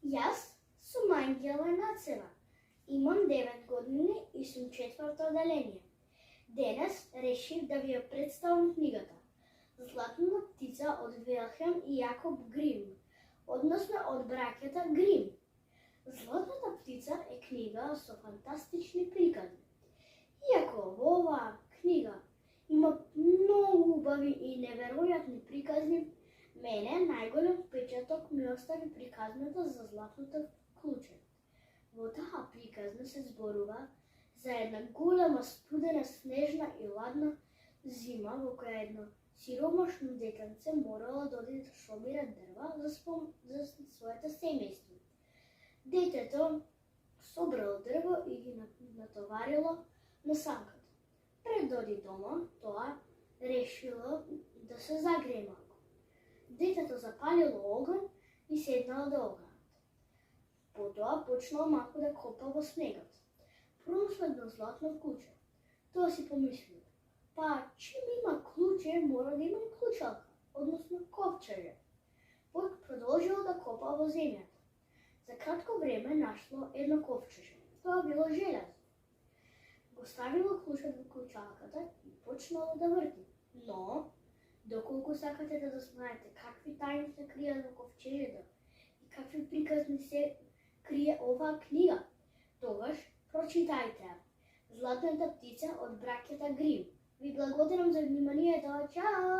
Јас сум Ангела Нацева. Имам 9 години и сум четврто одделение. Денес решив да ви ја представам книгата Златната птица од Вилхелм и Јакоб Грим, односно од браќата Грим. Златната птица е книга со фантастични приказни. Иако во оваа книга има многу убави и неверојатни приказни, мене најголем впечаток ми остави приказната за златното клуче. Во таа приказна се зборува за една голема студена, снежна и ладна зима во која едно сиромашно детенце морало да оди да шобира дрва за своето семејство. Детето собрало дрво и ги натоварило на санката. Пред да оди дома, тоа решило да се загрее малку. Детето запалило оган и седнало до оганот. Потоа почнало малку да копа во снегот. Пронашло едно златно клуче. Тоа си помислило: па, чим има клуче, мора да има и клучалка, односно копчење. Продолжило да копа во земјата. За кратко време нашло едно копчење. Тоа било железо. Го ставило клучот во клучалката и почнало да врти. Но, доколку сакате да знаете какви тајни се кријат во ковчењето и какви приказни се крие оваа книга, тогаш прочитајте ја. Златната птица од браќата Грим. Ви благодарам за вниманието. Чао!